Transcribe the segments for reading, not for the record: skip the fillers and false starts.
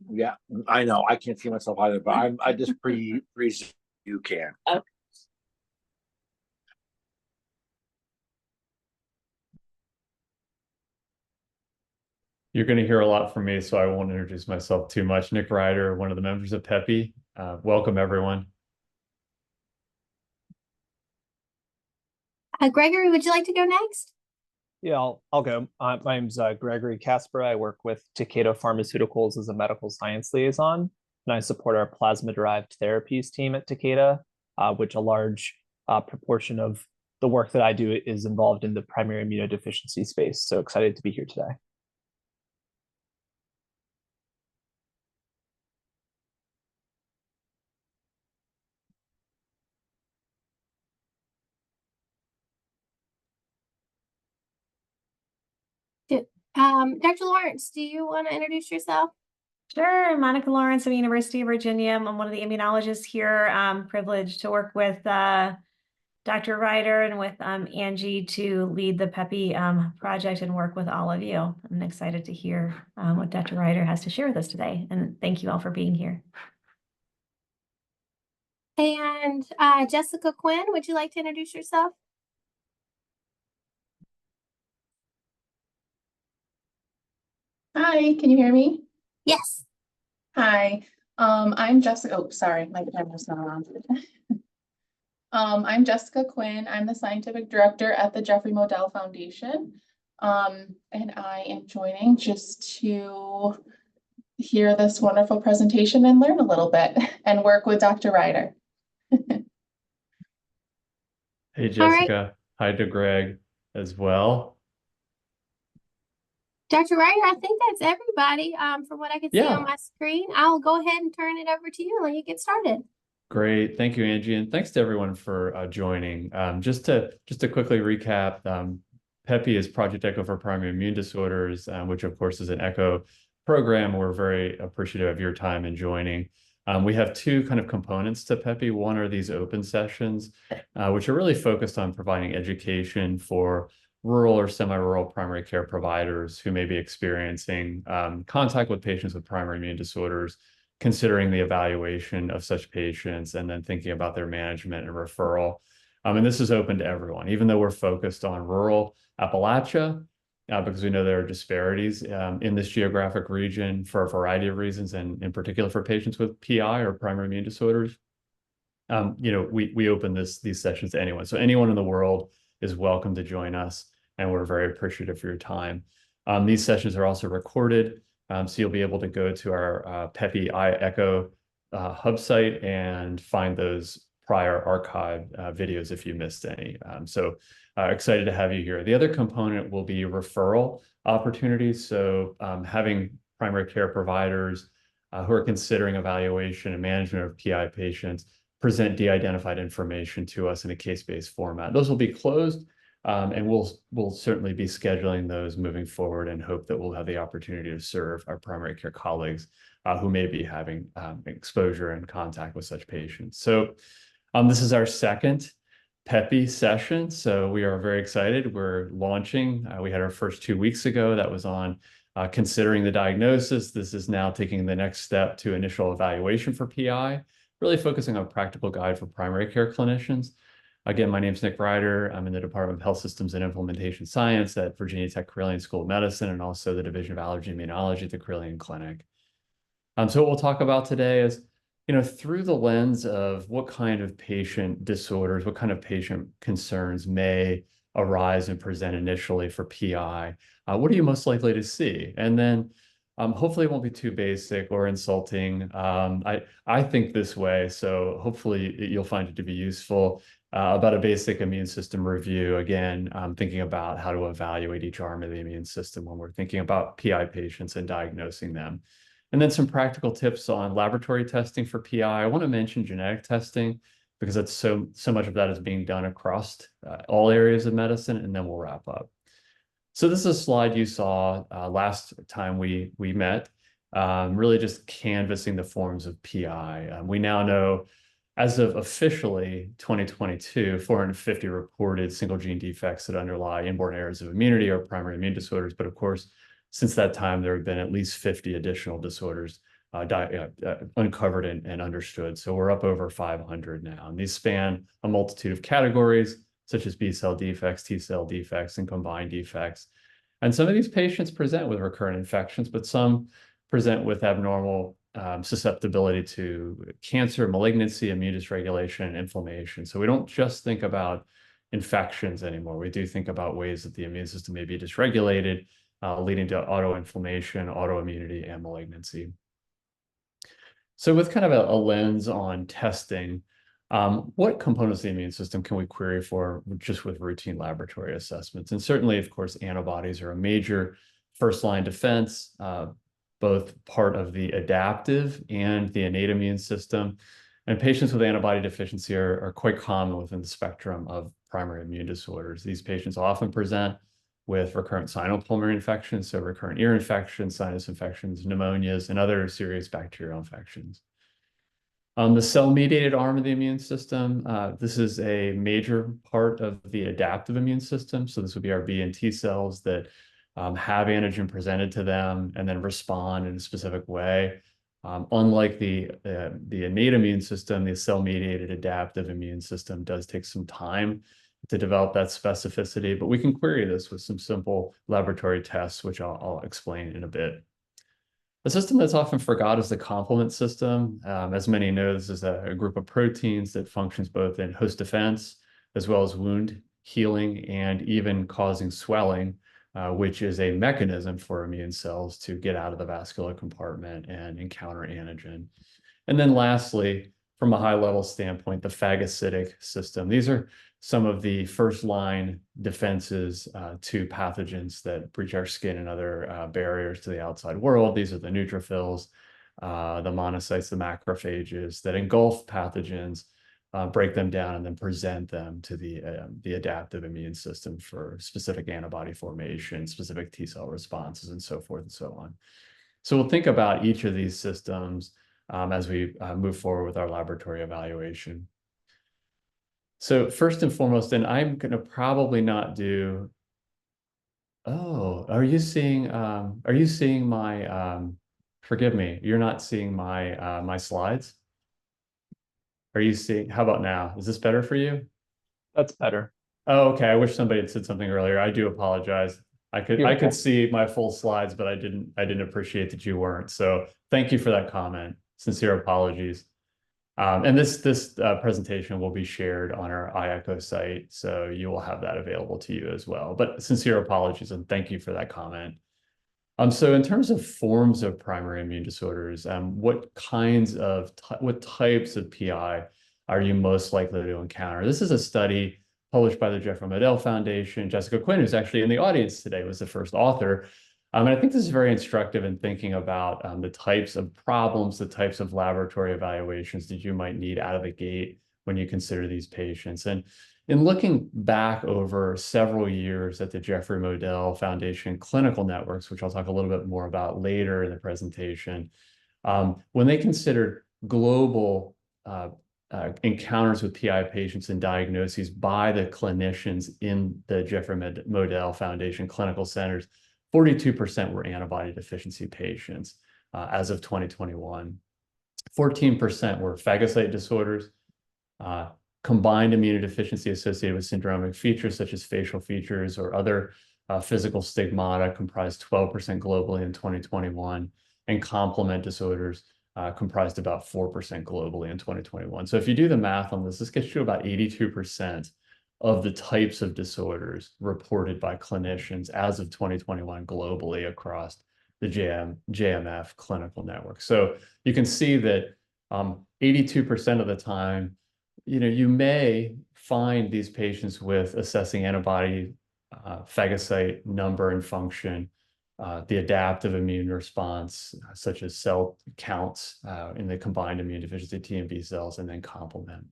Yeah, I know. I can't see myself either, but I just you can. Okay. You're going to hear a lot from me, so I won't introduce myself too much. Nick Ryder, one of the members of PEPI. Welcome, everyone. Gregory, would you like to go next? Yeah, I'll go. My name's Gregory Casper. I work with Takeda Pharmaceuticals as a medical science liaison, and I support our plasma-derived therapies team at Takeda, which a large proportion of the work that I do is involved in the primary immunodeficiency space. So excited to be here today. Dr. Lawrence, do you want to introduce yourself? Sure, Monica Lawrence of the University of Virginia. I'm one of the immunologists here. I'm privileged to work with Dr. Ryder and with Angie to lead the PEPI project and work with all of you. I'm excited to hear what Dr. Ryder has to share with us today. And thank you all for being here. And Jessica Quinn, would you like to introduce yourself? Hi, can you hear me? Yes. Hi, I'm Jessica. Oh, sorry, my camera's not on. I'm Jessica Quinn. I'm the scientific director at the Jeffrey Modell Foundation. And I am joining just to hear this wonderful presentation and learn a little bit and work with Dr. Ryder. Hey, Jessica. Hi to Greg as well. Dr. Ryder, I think that's everybody from what I can see on my screen. I'll go ahead and turn it over to you and let you get started. Great. Thank you, Angie. And thanks to everyone for joining. Just to quickly recap, PEPI is Project ECHO for Primary Immune Disorders, which of course is an ECHO program. We're very appreciative of your time in joining. We have two kind of components to PEPI. One are these open sessions, which are really focused on providing education for rural or semi-rural primary care providers who may be experiencing contact with patients with primary immune disorders, considering the evaluation of such patients, and then thinking about their management and referral. And this is open to everyone, even though we're focused on rural Appalachia, because we know there are disparities in this geographic region for a variety of reasons, and in particular for patients with PI or primary immune disorders. We open these sessions to anyone. So anyone in the world is welcome to join us, and we're very appreciative for your time. These sessions are also recorded, so you'll be able to go to our PEPI iEcho hub site and find those prior archived videos if you missed any. So excited to have you here. The other component will be referral opportunities. So having primary care providers who are considering evaluation and management of PI patients present de-identified information to us in a case-based format. Those will be closed, and we'll certainly be scheduling those moving forward, and hope that we'll have the opportunity to serve our primary care colleagues who may be having exposure and contact with such patients. So this is our second PEPI session, so we are very excited. We're launching. We had our first 2 weeks ago. That was on considering the diagnosis. This is now taking the next step to initial evaluation for PI, really focusing on a practical guide for primary care clinicians. Again, my name is Nick Ryder. I'm in the Department of Health Systems and Implementation Science at Virginia Tech Carilion School of Medicine, and also the Division of Allergy and Immunology at the Carilion Clinic. So what we'll talk about today is, through the lens of what kind of patient disorders, what kind of patient concerns may arise and present initially for PI, what are you most likely to see? And then hopefully it won't be too basic or insulting. I think this way, so hopefully you'll find it to be useful. About a basic immune system review, again, thinking about how to evaluate each arm of the immune system when we're thinking about PI patients and diagnosing them. And then some practical tips on laboratory testing for PI. I want to mention genetic testing, because that's so much of that is being done across all areas of medicine, and then we'll wrap up. So this is a slide you saw last time we met, really just canvassing the forms of PI. We now know, as of officially 2022, 450 reported single gene defects that underlie inborn errors of immunity or primary immune disorders. But of course, since that time, there have been at least 50 additional disorders uncovered and understood. So we're up over 500 now. And these span a multitude of categories, such as B-cell defects, T-cell defects, and combined defects. And some of these patients present with recurrent infections, but some present with abnormal susceptibility to cancer, malignancy, immune dysregulation, and inflammation. So we don't just think about infections anymore. We do think about ways that the immune system may be dysregulated, leading to autoinflammation, autoimmunity, and malignancy. So with kind of a lens on testing, what components of the immune system can we query for just with routine laboratory assessments? And certainly, of course, antibodies are a major first-line defense, both part of the adaptive and the innate immune system. And patients with antibody deficiency are quite common within the spectrum of primary immune disorders. These patients often present with recurrent sinopulmonary infections, so recurrent ear infections, sinus infections, pneumonias, and other serious bacterial infections. The cell-mediated arm of the immune system, this is a major part of the adaptive immune system. So this would be our B and T cells that have antigen presented to them and then respond in a specific way. Unlike the innate immune system, the cell-mediated adaptive immune system does take some time to develop that specificity, but we can query this with some simple laboratory tests, which I'll explain in a bit. A system that's often forgot is the complement system. As many know, this is a group of proteins that functions both in host defense, as well as wound healing, and even causing swelling, which is a mechanism for immune cells to get out of the vascular compartment and encounter antigen. And then lastly, from a high-level standpoint, the phagocytic system. These are some of the first-line defenses to pathogens that breach our skin and other barriers to the outside world. These are the neutrophils, the monocytes, the macrophages that engulf pathogens, break them down, and then present them to the adaptive immune system for specific antibody formation, specific T-cell responses, and so forth and so on. So we'll think about each of these systems as we move forward with our laboratory evaluation. So first and foremost, and I'm going to probably not do. Oh, are you seeing my? Forgive me, you're not seeing my my slides. Are you seeing? How about now? Is this better for you? That's better. Oh, okay. I wish somebody had said something earlier. I do apologize. I could see my full slides, but I didn't appreciate that you weren't. So thank you for that comment. Sincere apologies. And this presentation will be shared on our iEcho site, so you will have that available to you as well. But sincere apologies and thank you for that comment. So in terms of forms of primary immune disorders, what types of PI are you most likely to encounter? This is a study published by the Jeffrey Modell Foundation. Jessica Quinn, who's actually in the audience today, was the first author. And I think this is very instructive in thinking about the types of problems, the types of laboratory evaluations that you might need out of the gate when you consider these patients. And in looking back over several years at the Jeffrey Modell Foundation clinical networks, which I'll talk a little bit more about later in the presentation, when they considered global encounters with PI patients and diagnoses by the clinicians in the Jeffrey Modell Foundation clinical centers, 42% were antibody deficiency patients as of 2021. 14% were phagocyte disorders, combined immunodeficiency associated with syndromic features such as facial features or other physical stigmata comprised 12% globally in 2021, and complement disorders comprised about 4% globally in 2021. So if you do the math on this, this gets you about 82% of the types of disorders reported by clinicians as of 2021 globally across the JMF clinical network. So you can see that 82% of the time, you may find these patients with assessing antibody phagocyte number and function, the adaptive immune response, such as cell counts in the combined immune deficiency T and B cells, and then complement.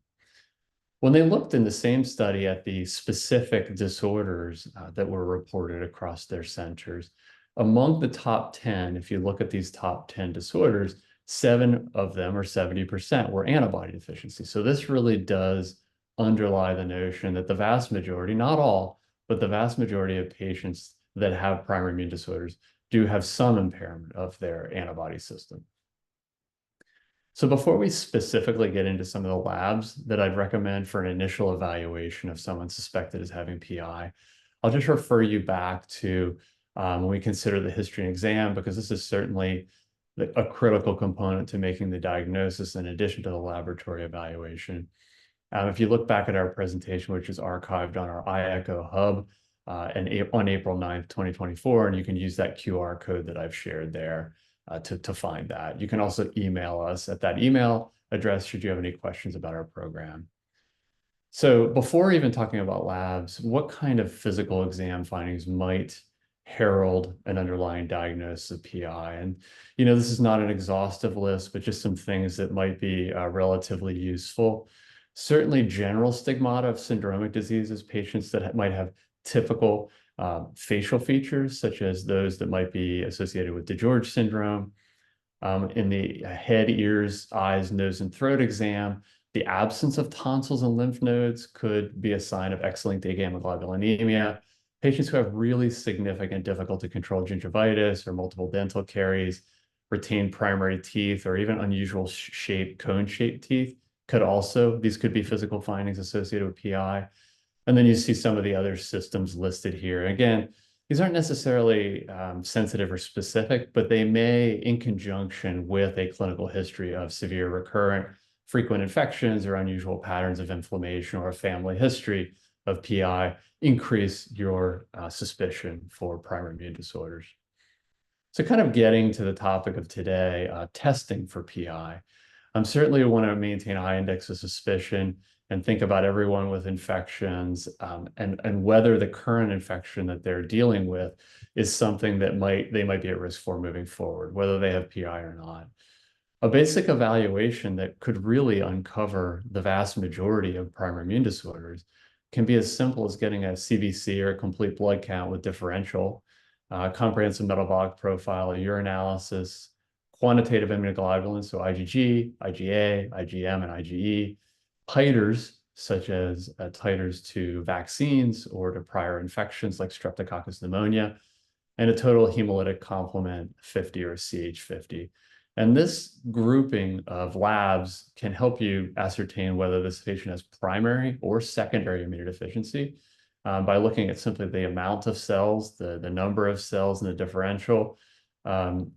When they looked in the same study at the specific disorders that were reported across their centers, among the top 10, if you look at these top 10 disorders, 7 of them, or 70%, were antibody deficiency. So this really does underlie the notion that the vast majority, not all, but the vast majority of patients that have primary immune disorders do have some impairment of their antibody system. So before we specifically get into some of the labs that I'd recommend for an initial evaluation of someone suspected as having PI, I'll just refer you back to when we consider the history and exam, because this is certainly a critical component to making the diagnosis in addition to the laboratory evaluation. If you look back at our presentation, which is archived on our iEcho hub on April 9th, 2024, and you can use that QR code that I've shared there to find that. You can also email us at that email address should you have any questions about our program. So before even talking about labs, what kind of physical exam findings might herald an underlying diagnosis of PI? And, this is not an exhaustive list, but just some things that might be relatively useful. Certainly general stigmata of syndromic diseases, patients that might have typical facial features, such as those that might be associated with DeGeorge syndrome. In the head, ears, eyes, nose, and throat exam, the absence of tonsils and lymph nodes could be a sign of X-linked agammaglobulinemia. Patients who have really significant difficult to control gingivitis or multiple dental caries, retained primary teeth, or even unusual cone-shaped teeth these could be physical findings associated with PI. And then you see some of the other systems listed here. Again, these aren't necessarily sensitive or specific, but they may, in conjunction with a clinical history of severe recurrent frequent infections or unusual patterns of inflammation or a family history of PI, increase your suspicion for primary immune disorders. So kind of getting to the topic of today, testing for PI. Certainly want to maintain a high index of suspicion and think about everyone with infections and whether the current infection that they're dealing with is something that they might be at risk for moving forward, whether they have PI or not. A basic evaluation that could really uncover the vast majority of primary immune disorders can be as simple as getting a CBC or a complete blood count with differential, comprehensive metabolic profile, a urinalysis, quantitative immunoglobulins, so IgG, IgA, IgM, and IgE, titers, such as titers to vaccines or to prior infections like Streptococcus pneumonia, and a total hemolytic complement 50 or CH50. And this grouping of labs can help you ascertain whether this patient has primary or secondary immunodeficiency by looking at simply the amount of cells, the number of cells in the differential.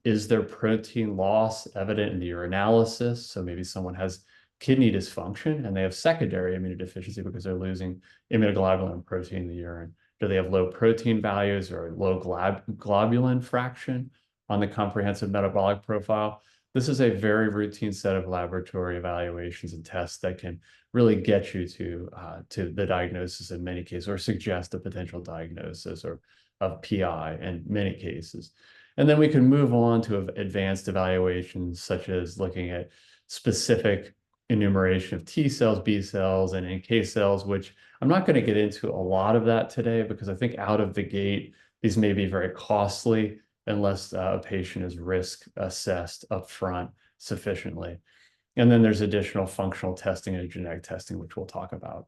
Is there protein loss evident in the urinalysis? So maybe someone has kidney dysfunction and they have secondary immunodeficiency because they're losing immunoglobulin protein in the urine. Do they have low protein values or low globulin fraction on the comprehensive metabolic profile? This is a very routine set of laboratory evaluations and tests that can really get you to the diagnosis in many cases, or suggest a potential diagnosis of PI in many cases. And then we can move on to advanced evaluations, such as looking at specific enumeration of T cells, B cells, and NK cells, which I'm not going to get into a lot of that today, because I think out of the gate, these may be very costly unless a patient is risk assessed upfront sufficiently. And then there's additional functional testing and genetic testing, which we'll talk about.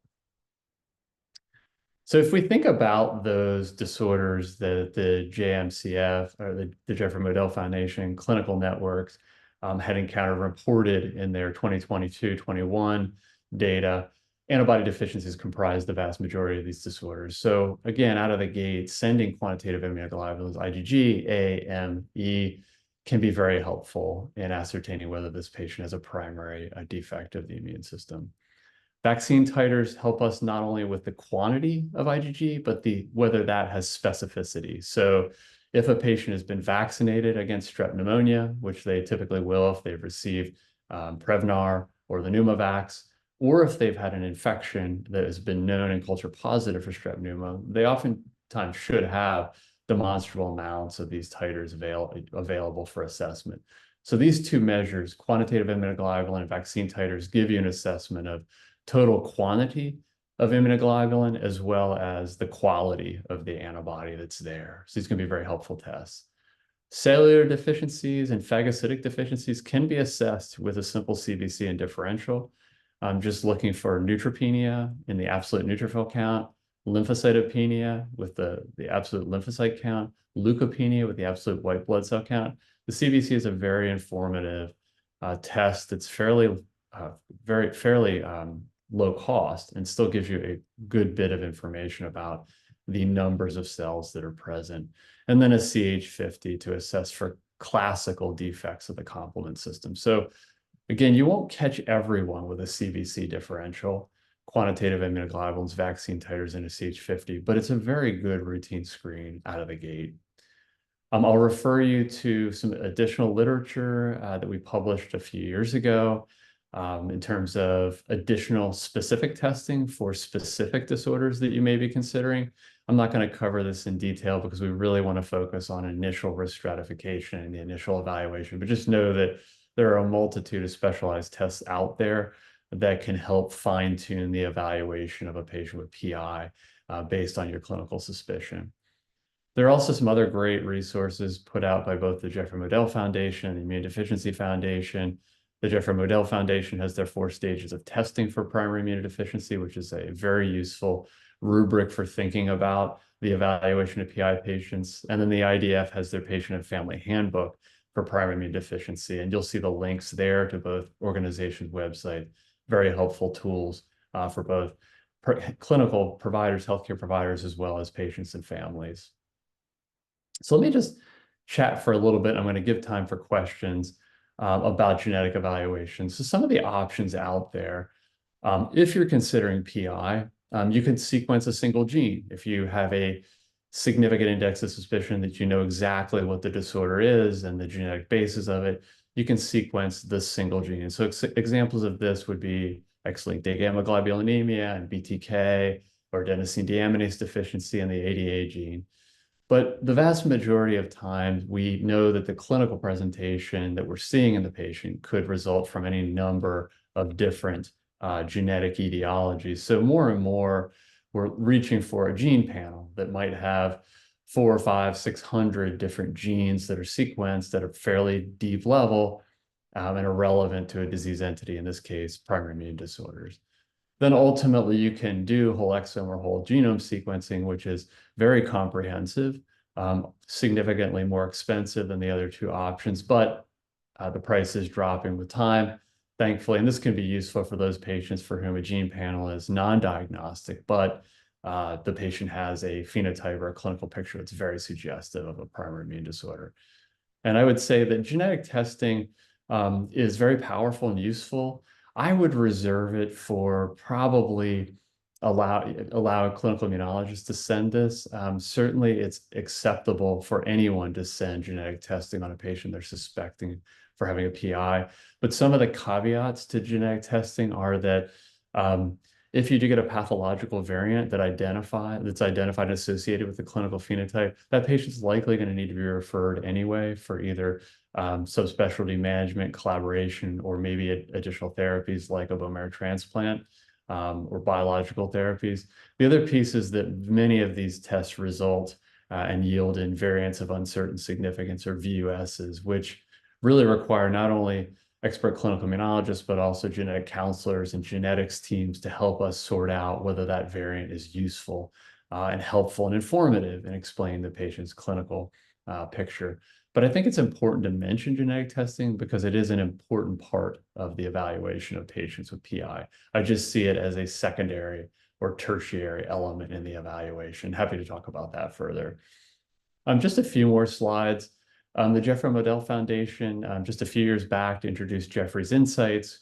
So if we think about those disorders that the JMCF, or the Jeffrey Modell Foundation clinical networks had encountered, reported in their 2022-21 data, antibody deficiencies comprise the vast majority of these disorders. So again, out of the gate, sending quantitative immunoglobulins, IgG, A, M, E, can be very helpful in ascertaining whether this patient has a primary defect of the immune system. Vaccine titers help us not only with the quantity of IgG, but whether that has specificity. So if a patient has been vaccinated against strep pneumonia, which they typically will if they've received Prevnar or the Pneumovax, or if they've had an infection that has been known and culture positive for strep pneumo, they oftentimes should have demonstrable amounts of these titers available for assessment. So these two measures, quantitative immunoglobulin and vaccine titers, give you an assessment of total quantity of immunoglobulin as well as the quality of the antibody that's there. So these can be very helpful tests. Cellular deficiencies and phagocytic deficiencies can be assessed with a simple CBC and differential. Just looking for neutropenia in the absolute neutrophil count, lymphocytopenia with the absolute lymphocyte count, leukopenia with the absolute white blood cell count. The CBC is a very informative test. It's fairly low cost and still gives you a good bit of information about the numbers of cells that are present. And then a CH50 to assess for classical defects of the complement system. So again, you won't catch everyone with a CBC differential, quantitative immunoglobulins, vaccine titers, and a CH50, but it's a very good routine screen out of the gate. I'll refer you to some additional literature that we published a few years ago in terms of additional specific testing for specific disorders that you may be considering. I'm not going to cover this in detail because we really want to focus on initial risk stratification and the initial evaluation, but just know that there are a multitude of specialized tests out there that can help fine-tune the evaluation of a patient with PI based on your clinical suspicion. There are also some other great resources put out by both the Jeffrey Modell Foundation and the Immunodeficiency Foundation. The Jeffrey Modell Foundation has their 4 stages of testing for primary immunodeficiency, which is a very useful rubric for thinking about the evaluation of PI patients. And then the IDF has their patient and family handbook for primary immunodeficiency. And you'll see the links there to both organizations' website, very helpful tools for both clinical providers, healthcare providers, as well as patients and families. So let me just chat for a little bit. I'm going to give time for questions about genetic evaluation. So some of the options out there, if you're considering PI, you can sequence a single gene. If you have a significant index of suspicion that you know exactly what the disorder is and the genetic basis of it, you can sequence this single gene. And so examples of this would be X-linked agammaglobulinemia and BTK, or adenosine deaminase deficiency and the ADA gene. But the vast majority of times, we know that the clinical presentation that we're seeing in the patient could result from any number of different genetic etiologies. So more and more, we're reaching for a gene panel that might have 400, 500, 600 different genes that are sequenced at a fairly deep level and are relevant to a disease entity, in this case, primary immune disorders. Then ultimately you can do whole exome or whole genome sequencing, which is very comprehensive, significantly more expensive than the other 2 options, but the price is dropping with time, thankfully. And this can be useful for those patients for whom a gene panel is non-diagnostic, but the patient has a phenotype or a clinical picture that's very suggestive of a primary immune disorder. And I would say that genetic testing is very powerful and useful. I would reserve it for probably allow a clinical immunologist to send this. Certainly, it's acceptable for anyone to send genetic testing on a patient they're suspecting for having a PI. But some of the caveats to genetic testing are that if you do get a pathological variant that's identified and associated with the clinical phenotype, that patient's likely going to need to be referred anyway for either subspecialty management, collaboration, or maybe additional therapies like a bone marrow transplant or biological therapies. The other piece is that many of these tests result and yield in variants of uncertain significance, or VUSs, which really require not only expert clinical immunologists, but also genetic counselors and genetics teams to help us sort out whether that variant is useful and helpful and informative in explaining the patient's clinical picture. But I think it's important to mention genetic testing because it is an important part of the evaluation of patients with PI. I just see it as a secondary or tertiary element in the evaluation. Happy to talk about that further. Just a few more slides. The Jeffrey Modell Foundation, just a few years back, introduced Jeffrey's Insights,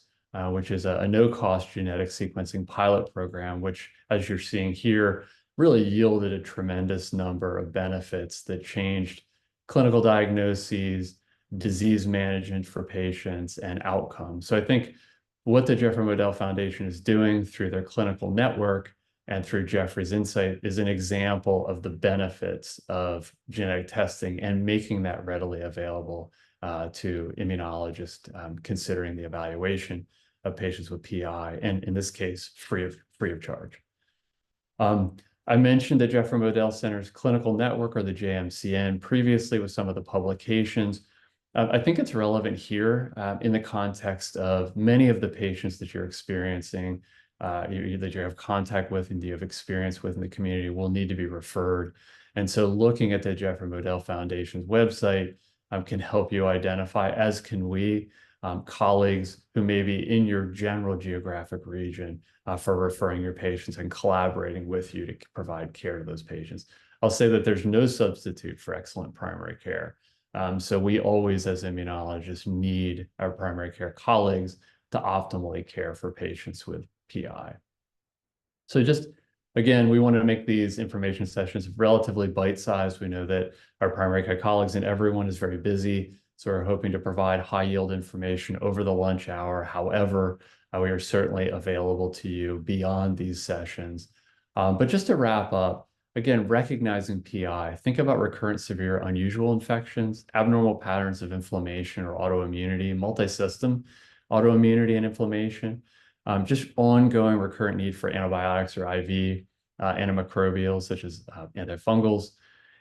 which is a no-cost genetic sequencing pilot program, which, as you're seeing here, really yielded a tremendous number of benefits that changed clinical diagnoses, disease management for patients, and outcomes. So I think what the Jeffrey Modell Foundation is doing through their clinical network and through Jeffrey's Insight is an example of the benefits of genetic testing and making that readily available to immunologists considering the evaluation of patients with PI, and in this case, free of charge. I mentioned the Jeffrey Modell Center's clinical network, or the JMCN, previously with some of the publications. I think it's relevant here in the context of many of the patients that you're experiencing that you have contact with and you have experience with in the community will need to be referred. And so looking at the Jeffrey Modell Foundation's website can help you identify, as can we, colleagues who may be in your general geographic region for referring your patients and collaborating with you to provide care to those patients. I'll say that there's no substitute for excellent primary care. So we always, as immunologists, need our primary care colleagues to optimally care for patients with PI. So just, again, we want to make these information sessions relatively bite-sized. We know that our primary care colleagues and everyone is very busy, so we're hoping to provide high-yield information over the lunch hour. However, we are certainly available to you beyond these sessions. But just to wrap up, again, recognizing PI, think about recurrent severe unusual infections, abnormal patterns of inflammation or autoimmunity, multi-system autoimmunity and inflammation, just ongoing recurrent need for antibiotics or IV antimicrobials such as antifungals,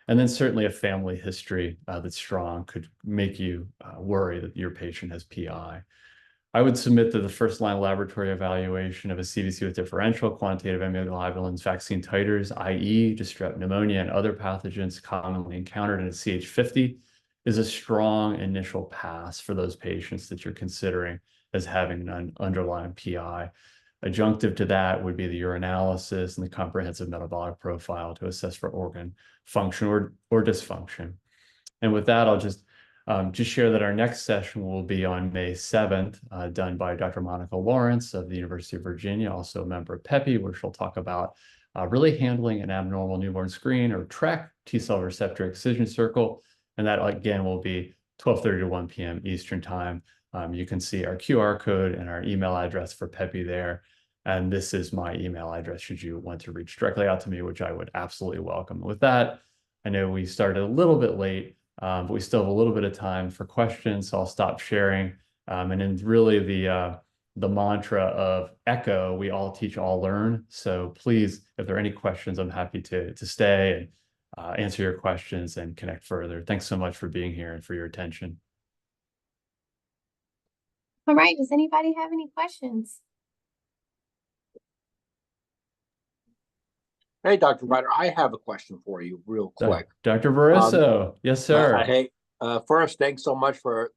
and then certainly a family history that's strong could make you worry that your patient has PI. I would submit that the first-line laboratory evaluation of a CVC with differential quantitative immunoglobulins vaccine titers, i.e. just strep pneumonia and other pathogens commonly encountered in a CH50, is a strong initial pass for those patients that you're considering as having an underlying PI. Adjunctive to that would be the urinalysis and the comprehensive metabolic profile to assess for organ function or dysfunction. And with that, I'll just share that our next session will be on May 7th, done by Dr. Monica Lawrence of the University of Virginia, also a member of PEPI, where she'll talk about really handling an abnormal newborn screen or TREC, T-cell receptor excision circle. And that, again, will be 12:30 to 1 p.m. Eastern Time. You can see our QR code and our email address for PEPI there. And this is my email address should you want to reach directly out to me, which I would absolutely welcome. With that, I know we started a little bit late, but we still have a little bit of time for questions, so I'll stop sharing. And then really the mantra of ECHO, we all teach, all learn. So please, if there are any questions, I'm happy to stay and answer your questions and connect further. Thanks so much for being here and for your attention. All right, does anybody have any questions? Hey, Dr. Ryder, I have a question for you real quick. Dr. Barroso, yes, sir. Hey, first, thanks so much for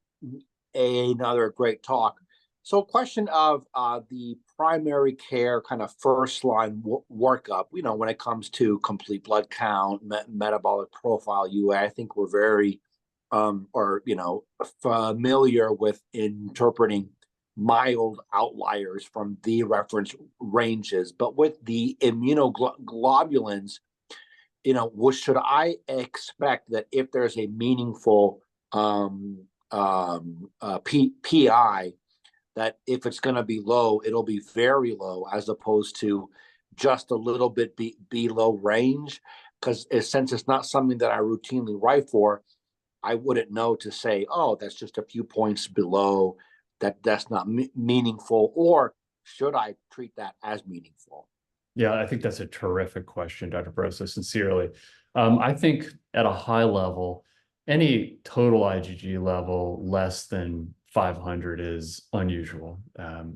another great talk. So question of the primary care kind of first line workup, when it comes to complete blood count, metabolic profile, UA, I think we're very familiar with interpreting mild outliers from the reference ranges. But with the immunoglobulins, should I expect that if there's a meaningful PI, that if it's going to be low, it'll be very low as opposed to just a little bit below range? Because since it's not something that I routinely write for, I wouldn't know to say, oh, that's just a few points below, that's not meaningful, or should I treat that as meaningful? Yeah, I think that's a terrific question, Dr. Barroso, sincerely. I think at a high level, any total IgG level less than 500 is unusual,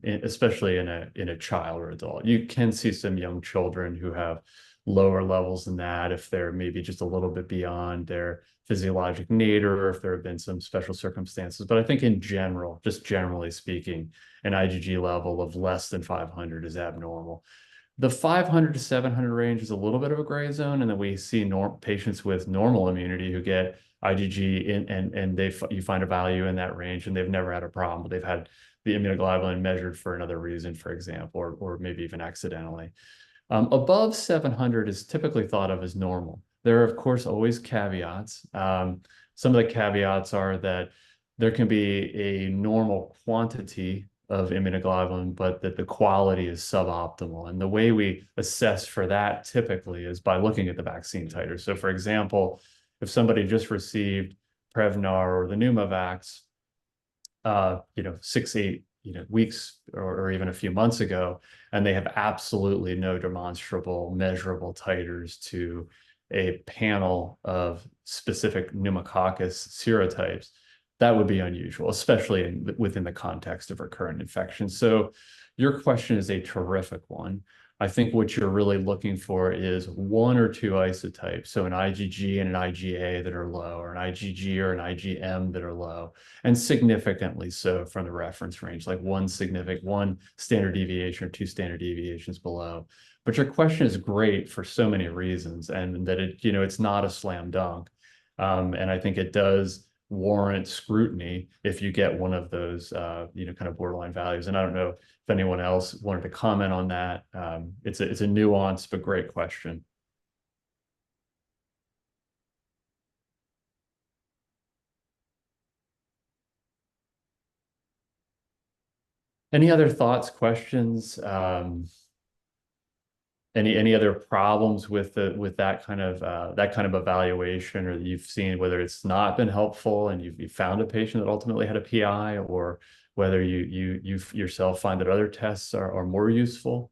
especially in a child or adult. You can see some young children who have lower levels than that if they're maybe just a little bit beyond their physiologic nadir, or if there have been some special circumstances. But I think in general, just generally speaking, an IgG level of less than 500 is abnormal. The 500 to 700 range is a little bit of a gray zone, and then we see patients with normal immunity who get IgG and you find a value in that range, and they've never had a problem. They've had the immunoglobulin measured for another reason, for example, or maybe even accidentally. Above 700 is typically thought of as normal. There are, of course, always caveats. Some of the caveats are that there can be a normal quantity of immunoglobulin, but that the quality is suboptimal. And the way we assess for that typically is by looking at the vaccine titers. So for example, if somebody just received Prevnar or the Pneumovax, 6-8 weeks or even a few months ago, and they have absolutely no demonstrable measurable titers to a panel of specific pneumococcus serotypes, that would be unusual, especially within the context of recurrent infection. So your question is a terrific one. I think what you're really looking for is 1 or 2 isotypes, so an IgG and an IgA that are low, or an IgG or an IgM that are low, and significantly so from the reference range, like one standard deviation or 2 standard deviations below. But your question is great for so many reasons, and that it's not a slam dunk. And I think it does warrant scrutiny if you get one of those, kind of borderline values. And I don't know if anyone else wanted to comment on that. It's a nuanced but great question. Any other thoughts, questions? Any other problems with that kind of evaluation, or that you've seen, whether it's not been helpful and you've found a patient that ultimately had a PI, or whether you yourself find that other tests are more useful?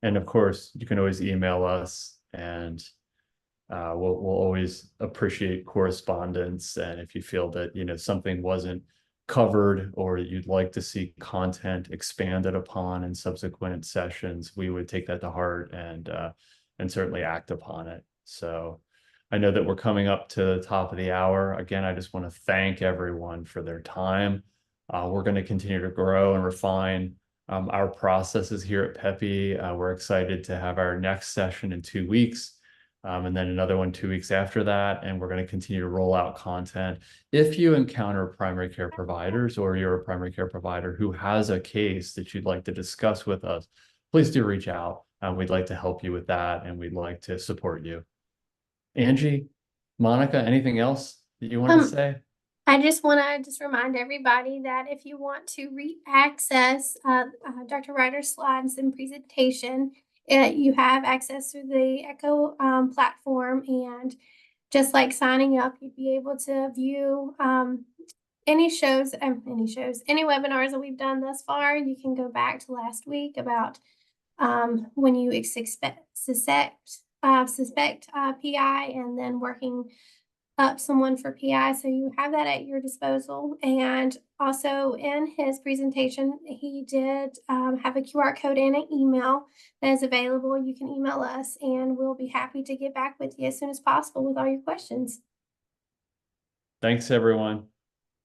And of course, you can always email us, and we'll always appreciate correspondence. And if you feel that something wasn't covered, or you'd like to see content expanded upon in subsequent sessions, we would take that to heart and certainly act upon it. So I know that we're coming up to the top of the hour. Again, I just want to thank everyone for their time. We're going to continue to grow and refine our processes here at PEPI. We're excited to have our next session in 2 weeks. And then another one 2 weeks after that, and we're going to continue to roll out content. If you encounter primary care providers, or you're a primary care provider who has a case that you'd like to discuss with us, please do reach out. We'd like to help you with that, and we'd like to support you. Angie, Monica, anything else that you want to say? I just want to remind everybody that if you want to access Dr. Ryder's slides and presentation, you have access through the Echo platform, and just like signing up, you'd be able to view any webinars that we've done thus far. You can go back to last week about when you suspect PI, and then working up someone for PI. So you have that at your disposal. And also in his presentation, he did have a QR code and an email that is available. You can email us, and we'll be happy to get back with you as soon as possible with all your questions. Thanks, everyone.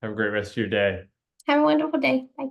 Have a great rest of your day. Have a wonderful day. Bye.